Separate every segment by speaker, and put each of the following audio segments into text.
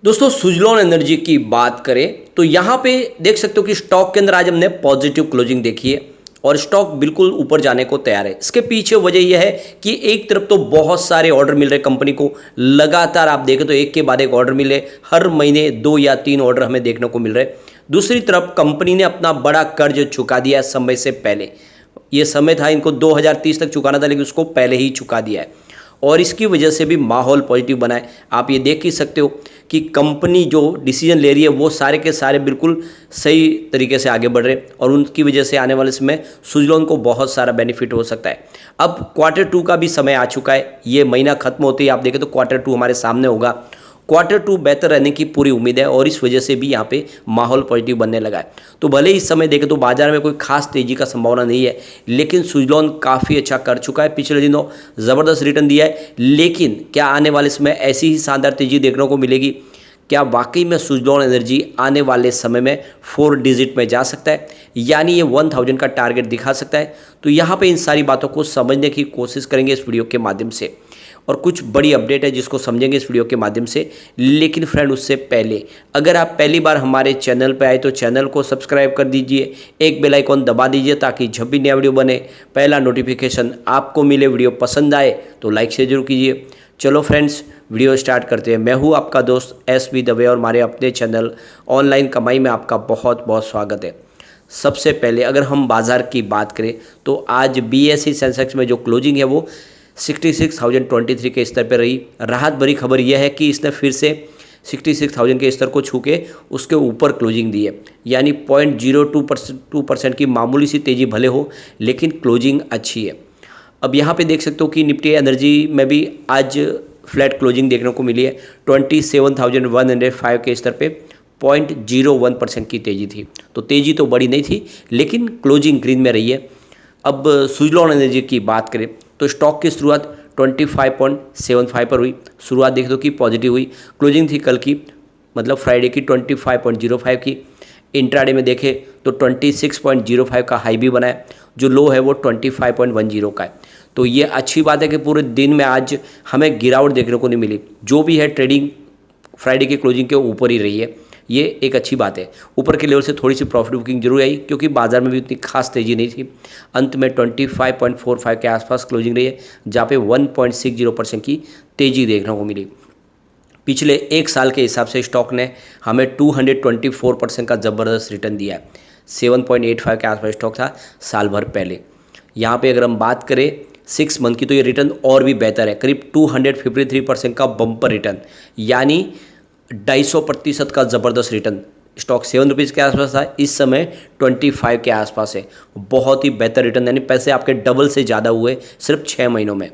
Speaker 1: दोस्तों सुजलॉन एनर्जी की बात करें तो यहाँ पे देख सकते हो कि स्टॉक के अंदर आज हमने पॉजिटिव क्लोजिंग देखी है और स्टॉक बिल्कुल ऊपर जाने को तैयार है। इसके पीछे वजह यह है कि एक तरफ तो बहुत सारे ऑर्डर मिल रहे कंपनी को, लगातार आप देखें तो एक के बाद एक ऑर्डर मिले, हर महीने 2 या 3 ऑर्डर हमें देखने को मिल रहे। दूसरी तरफ कंपनी ने अपना बड़ा कर्ज चुका दिया समय से पहले। ये समय था इनको 2030 तक चुकाना था, लेकिन उसको पहले ही चुका दिया है और इसकी वजह से भी माहौल पॉजिटिव बना है। आप ये देख ही सकते हो कि कंपनी जो डिसीजन ले रही है वो सारे के सारे बिल्कुल सही तरीके से आगे बढ़ रहे हैं और उनकी वजह से आने वाले समय सुजलॉन को बहुत सारा बेनिफिट हो सकता है। अब Q2 का भी समय आ चुका है, ये महीना खत्म होते ही आप देखें तो Q2 हमारे सामने होगा। Q2 बेहतर रहने की पूरी उम्मीद है और इस वजह से भी यहाँ पे माहौल पॉजिटिव बनने लगा है। तो भले ही इस समय देखें तो बाजार में कोई खास तेजी का संभावना नहीं है, लेकिन सुजलॉन काफ़ी अच्छा कर चुका है, पिछले दिनों ज़बरदस्त रिटर्न दिया है। लेकिन क्या आने वाले समय ऐसी ही शानदार तेजी देखने को मिलेगी? क्या वाकई में सुजलॉन एनर्जी आने वाले समय में 4 डिजिट में जा सकता है, यानी ये 1000 का टारगेट दिखा सकता है? तो यहाँ पे इन सारी बातों को समझने की कोशिश करेंगे इस वीडियो के माध्यम से और कुछ बड़ी अपडेट है जिसको समझेंगे इस वीडियो के माध्यम से। लेकिन फ्रेंड उससे पहले अगर आप पहली बार हमारे चैनल पर आए तो चैनल को सब्सक्राइब कर दीजिए, एक बेल आइकॉन दबा दीजिए ताकि जब भी नया वीडियो बने पहला नोटिफिकेशन आपको मिले। वीडियो पसंद आए तो लाइक शेयर जरूर कीजिए। चलो फ्रेंड्स वीडियो स्टार्ट करते हैं। मैं हूँ आपका दोस्त SB दवे और हमारे अपने चैनल ऑनलाइन कमाई में आपका बहुत बहुत स्वागत है। सबसे पहले अगर हम बाज़ार की बात करें तो आज BSE सेंसेक्स में जो क्लोजिंग है वो 66,023 के स्तर पर रही। राहत भरी खबर यह है कि इसने फिर से 66,000 के स्तर को छू के उसके ऊपर क्लोजिंग दी है, यानी 0.02% की मामूली सी तेज़ी भले हो लेकिन क्लोजिंग अच्छी है। अब यहाँ पे देख सकते हो कि निफ्टी एनर्जी में भी आज फ्लैट क्लोजिंग देखने को मिली है। 27,105 के स्तर पे 0.01% की तेज़ी थी, तो तेज़ी तो बड़ी नहीं थी लेकिन क्लोजिंग ग्रीन में रही है। अब सुजलॉन एनर्जी की बात करें तो स्टॉक की शुरुआत 25.75 पर हुई। शुरुआत देख दो कि पॉजिटिव हुई, क्लोजिंग थी कल की मतलब फ्राइडे की 25.05 की। इंट्राडे में देखें तो 26.05 का हाई भी बना है, जो लो है वो 25.10 का है। तो ये अच्छी बात है कि पूरे दिन में आज हमें गिरावट देखने को नहीं मिली, जो भी है ट्रेडिंग फ्राइडे की क्लोजिंग के ऊपर ही रही है, ये एक अच्छी बात है। ऊपर के लेवल से थोड़ी सी प्रॉफिट बुकिंग जरूर आई क्योंकि बाजार में भी उतनी खास तेज़ी नहीं थी। अंत में 25.45 के आसपास क्लोजिंग रही है, जहाँ पे 1.60% की तेज़ी देखने को मिली। पिछले एक साल के हिसाब से स्टॉक ने हमें 224% का ज़बरदस्त रिटर्न दिया है। 7.85 के आसपास स्टॉक था साल भर पहले। यहाँ पे अगर हम बात करें 6 मंथ की तो ये रिटर्न और भी बेहतर है, करीब 253% का बम्पर रिटर्न, यानी 250% का ज़बरदस्त रिटर्न। स्टॉक 7 रुपीज़ के आसपास था, इस समय 25 के आसपास है। बहुत ही बेहतर रिटर्न, यानी पैसे आपके डबल से ज़्यादा हुए सिर्फ 6 महीनों में।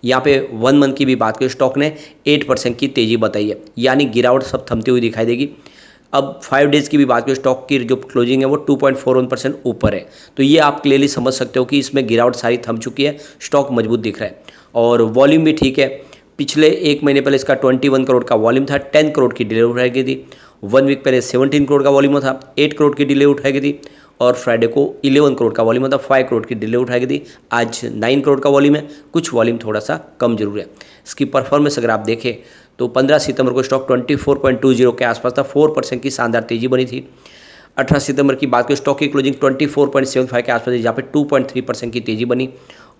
Speaker 1: यहाँ पे 1 मंथ की भी बात करें स्टॉक ने 8% की तेज़ी बताई है, यानी गिरावट सब थमती हुई दिखाई देगी। अब 5 डेज़ की भी बात करें स्टॉक की जो क्लोजिंग है वो 2.41% ऊपर है। तो ये आप क्लियरली समझ सकते हो कि इसमें गिरावट सारी थम चुकी है, स्टॉक मजबूत दिख रहा है और वॉल्यूम भी ठीक है। पिछले एक महीने पहले इसका 21 करोड़ का वॉल्यूम था, 10 करोड़ की डिलीवरी उठाई गई थी। 1 वीक पहले 17 करोड़ का वॉल्यूम था, 8 करोड़ की डिलीवरी उठाई गई थी और फ्राइडे को 11 करोड़ का वॉल्यूम था, 5 करोड़ की डिलीवरी उठाई गई थी। आज 9 करोड़ का वॉल्यूम है, कुछ वॉल्यूम थोड़ा सा कम जरूर है। इसकी परफॉर्मेंस अगर आप देखें तो 15 सितंबर को स्टॉक 24.20 के आसपास था, 4% की शानदार तेज़ी बनी थी। 18 सितंबर की बात करें स्टॉक की क्लोजिंग 24.75 के आसपास, जहाँ पे 2.3% की तेज़ी बनी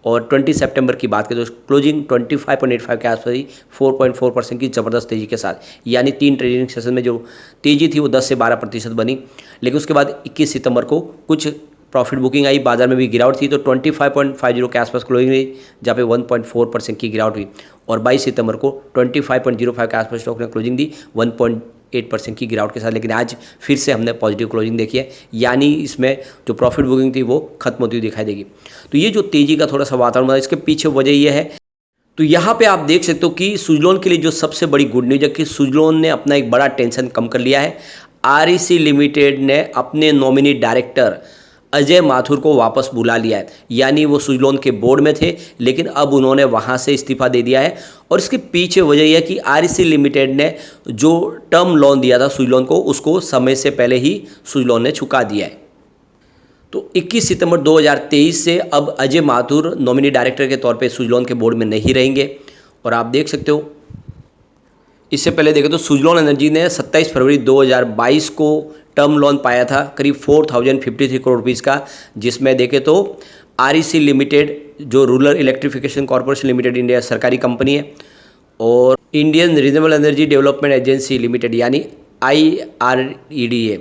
Speaker 1: और 20 सितंबर की बात करें तो क्लोजिंग 25.85 के आसपास ही 4.4% की ज़बरदस्त तेज़ी के साथ, यानी 3 ट्रेडिंग सेशन में जो तेज़ी थी वो 10 से 12% बनी। लेकिन उसके बाद 21 सितंबर को कुछ प्रॉफिट बुकिंग आई, बाजार में भी गिरावट थी, तो 25.50 के आसपास क्लोजिंग रही, जहाँ पे 1.4% की गिरावट हुई और 22 सितंबर को 25.05 के आसपास स्टॉक ने क्लोजिंग दी 1.8% की गिरावट के साथ। लेकिन आज फिर से हमने पॉजिटिव क्लोजिंग देखी है, यानी इसमें जो प्रॉफिट बुकिंग थी वो खत्म होती हुई दिखाई देगी। तो ये जो तेज़ी का थोड़ा सा वातावरण है, इसके पीछे वजह यह है। तो यहाँ पे आप देख सकते हो कि सुजलॉन के लिए जो सबसे बड़ी गुड न्यूज है कि सुजलॉन ने अपना एक बड़ा टेंशन कम कर लिया है। REC लिमिटेड ने अपने नॉमिनी डायरेक्टर अजय माथुर को वापस बुला लिया है, यानी वो सुजलॉन के बोर्ड में थे लेकिन अब उन्होंने वहाँ से इस्तीफा दे दिया है। और इसके पीछे वजह यह है कि REC लिमिटेड ने जो टर्म लोन दिया था सुजलॉन को, उसको समय से पहले ही सुजलॉन ने चुका दिया है। तो 21 सितंबर 2023 से अब अजय माथुर नॉमिनी डायरेक्टर के तौर पे सुजलॉन के बोर्ड में नहीं रहेंगे और आप देख सकते हो इससे पहले देखें तो सुजलॉन एनर्जी ने 27 फरवरी 2022 को टर्म लोन पाया था करीब 4053 करोड़ रुपीज़ का, जिसमें देखें तो REC लिमिटेड जो rural electrification corporation limited India सरकारी कंपनी है, और Indian renewable energy development agency limited यानी IREDA,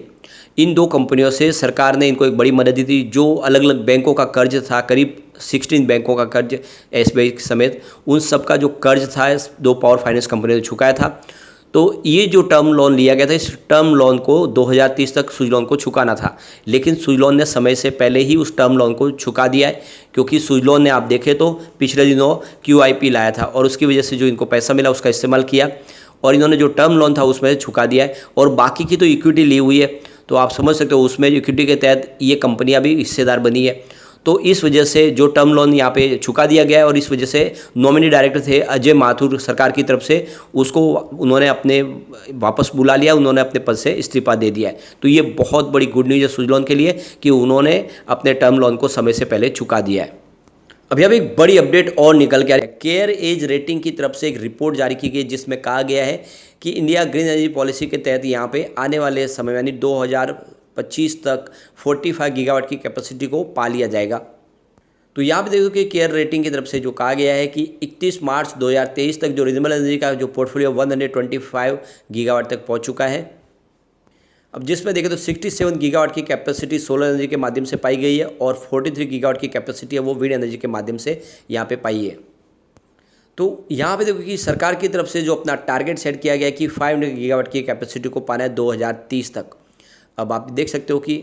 Speaker 1: इन दो कंपनियों से सरकार ने इनको एक बड़ी मदद दी थी। जो अलग अलग बैंकों का कर्ज था, करीब 16 बैंकों का कर्ज SBI समेत, उन सब का जो कर्ज था दो पावर फाइनेंस कंपनी ने चुकाया था। तो ये जो टर्म लोन लिया गया था, इस टर्म लोन को 2030 तक सुजलॉन को चुकाना था, लेकिन सुजलॉन ने समय से पहले ही उस टर्म लोन को चुका दिया है, क्योंकि सुजलॉन ने आप देखें तो पिछले दिनों QIP लाया था और उसकी वजह से जो इनको पैसा मिला उसका इस्तेमाल किया और इन्होंने जो टर्म लोन था उसमें चुका दिया है, और बाकी की तो इक्विटी ली हुई है। तो आप समझ सकते हो उसमें इक्विटी के तहत ये कंपनियां भी हिस्सेदार बनी है। तो इस वजह से जो टर्म लोन यहाँ पे चुका दिया गया है, और इस वजह से नॉमिनी डायरेक्टर थे अजय माथुर सरकार की तरफ से, उसको उन्होंने अपने वापस बुला लिया, उन्होंने अपने पद से इस्तीफा दे दिया है। तो ये बहुत बड़ी गुड न्यूज़ है सुजलॉन के लिए कि उन्होंने अपने टर्म लोन को समय से पहले चुका दिया है। अभी अब एक बड़ी अपडेट और निकल के आ रही है। केयर एज रेटिंग की तरफ से एक रिपोर्ट जारी की गई जिसमें कहा गया है कि इंडिया ग्रीन एनर्जी पॉलिसी के तहत यहाँ पे आने वाले समय यानी 2025 तक 45 गीगावाट की कैपेसिटी को पा लिया जाएगा। तो यहाँ पे देखो कि केयर रेटिंग की तरफ से जो कहा गया है कि 31 मार्च 2023 तक जो रिन्यूएबल एनर्जी का जो पोर्टफोलियो 125 गीगावाट तक पहुँच चुका है। अब जिसमें देखें तो 67 गीगावाट की कैपेसिटी सोलर एनर्जी के माध्यम से पाई गई है और 43 गीगावाट की कैपेसिटी है वो विंड एनर्जी के माध्यम से यहाँ पे पाई है। तो यहाँ पे देखो कि सरकार की तरफ से जो अपना टारगेट सेट किया गया है कि 500 गीगावाट की कैपेसिटी को पाना है 2030 तक। अब आप देख सकते हो कि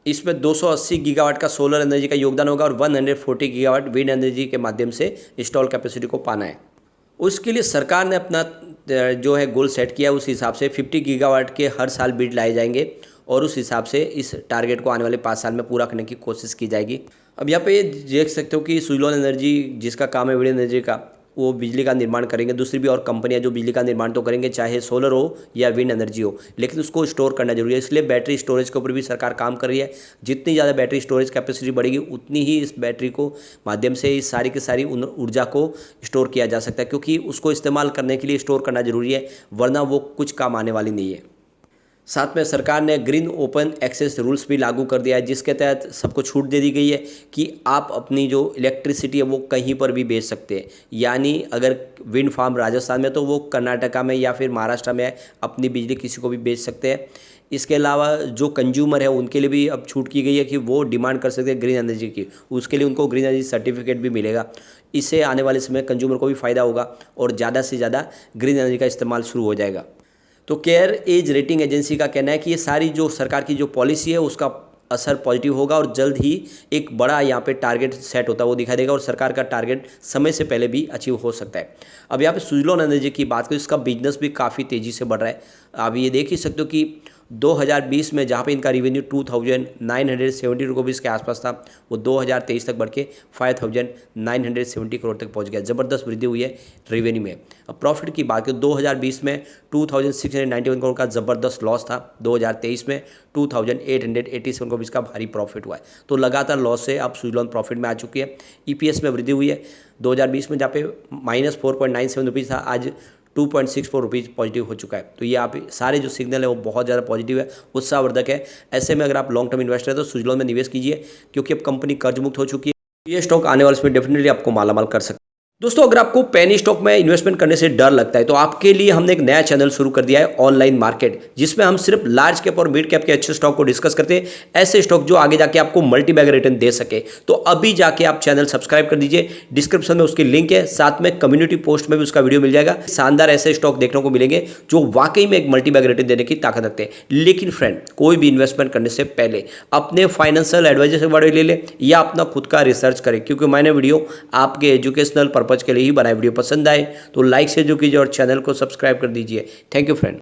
Speaker 1: इसमें 280 गीगावाट का सोलर एनर्जी का योगदान होगा और 140 गीगावाट विंड एनर्जी के माध्यम से इंस्टॉल कैपेसिटी को पाना है। उसके लिए सरकार ने अपना जो है गोल सेट किया, उस हिसाब से 50 गीगावाट के हर साल बिड लाए जाएंगे और उस हिसाब से इस टारगेट को आने वाले 5 साल में पूरा करने की कोशिश की जाएगी। अब यहाँ पे देख सकते हो कि सुजलॉन एनर्जी जिसका काम है विंड एनर्जी का, वो बिजली का निर्माण करेंगे। दूसरी भी और कंपनियां जो बिजली का निर्माण तो करेंगे, चाहे सोलर हो या विंड एनर्जी हो, लेकिन उसको स्टोर करना जरूरी है। इसलिए बैटरी स्टोरेज के ऊपर भी सरकार काम कर रही है। जितनी ज़्यादा बैटरी स्टोरेज कैपेसिटी बढ़ेगी उतनी ही इस बैटरी को माध्यम से इस सारी की सारी ऊर्जा को स्टोर किया जा सकता है, क्योंकि उसको इस्तेमाल करने के लिए स्टोर करना जरूरी है, वरना वो कुछ काम आने वाली नहीं है। साथ में सरकार ने ग्रीन ओपन एक्सेस रूल्स भी लागू कर दिया है, जिसके तहत सबको छूट दे दी गई है कि आप अपनी जो इलेक्ट्रिसिटी है वो कहीं पर भी बेच सकते हैं। यानी अगर विंड फार्म राजस्थान में तो वो कर्नाटका में या फिर महाराष्ट्र में अपनी बिजली किसी को भी बेच सकते हैं। इसके अलावा जो कंज्यूमर है उनके लिए भी अब छूट की गई है कि वो डिमांड कर सकते हैं ग्रीन एनर्जी की, उसके लिए उनको ग्रीन एनर्जी सर्टिफिकेट भी मिलेगा। इससे आने वाले समय कंज्यूमर को भी फ़ायदा होगा और ज़्यादा से ज़्यादा ग्रीन एनर्जी का इस्तेमाल शुरू हो जाएगा। तो केयर एज रेटिंग एजेंसी का कहना है कि ये सारी जो सरकार की जो पॉलिसी है उसका असर पॉजिटिव होगा और जल्द ही एक बड़ा यहाँ पे टारगेट सेट होता है वो दिखाई देगा और सरकार का टारगेट समय से पहले भी अचीव हो सकता है। अब यहाँ पे सुजलॉन एनर्जी की बात करें, इसका बिजनेस भी काफ़ी तेज़ी से बढ़ रहा है। आप ये देख ही सकते हो कि 2020 में जहाँ पे इनका रेवेन्यू 2970 रुपीज़ के आसपास था, वो 2023 तक बढ़ के 5970 करोड़ तक पहुँच गया। ज़बरदस्त वृद्धि हुई है रेवेन्यू में। अब प्रॉफिट की बात करें, 2020 में 2691 करोड़ का ज़बरदस्त लॉस था, 2023 में 2887 करोड़ रुपीज़ का भारी प्रॉफिट हुआ है। तो लगातार लॉस से अब सुजलॉन प्रॉफिट में आ चुकी है। EPS में वृद्धि हुई है। 2020 में जहाँ पे -4.97 रुपीज़ था, आज 2.64 रुपीज़ पॉजिटिव हो चुका है। तो ये आप सारे जो सिग्नल है वो बहुत ज़्यादा पॉजिटिव है, उत्साहवर्धक है। ऐसे में अगर आप लॉन्ग टर्म इन्वेस्टर है तो सुजलॉन में निवेश कीजिए, क्योंकि अब कंपनी कर्ज मुक्त हो चुकी है। ये स्टॉक आने वाले समय डेफिनेटली आपको मालामाल कर सकता है। दोस्तों, अगर आपको पेनी स्टॉक में इन्वेस्टमेंट करने से डर लगता है तो आपके लिए हमने एक नया चैनल शुरू कर दिया है, ऑनलाइन मार्केट, जिसमें हम सिर्फ लार्ज कैप और मिड कैप के अच्छे स्टॉक को डिस्कस करते हैं, ऐसे स्टॉक जो आगे जाके आपको मल्टी बैग रिटर्न दे सके। तो अभी जाके आप चैनल सब्सक्राइब कर दीजिए, डिस्क्रिप्शन में उसकी लिंक है, साथ में कम्युनिटी पोस्ट में भी उसका वीडियो मिल जाएगा। शानदार ऐसे स्टॉक देखने को मिलेंगे जो वाकई में एक मल्टी बैग रिटर्न देने की ताकत रखते हैं। लेकिन फ्रेंड, कोई भी इन्वेस्टमेंट करने से पहले अपने फाइनेंशियल एडवाइजर से वीडियो ले ले या अपना खुद का रिसर्च करें, क्योंकि मैंने वीडियो आपके एजुकेशनल पर्पज के लिए ही बनाया। वीडियो पसंद आए तो लाइक से जो कीजिए और चैनल को सब्सक्राइब कर दीजिए। Thank you friend.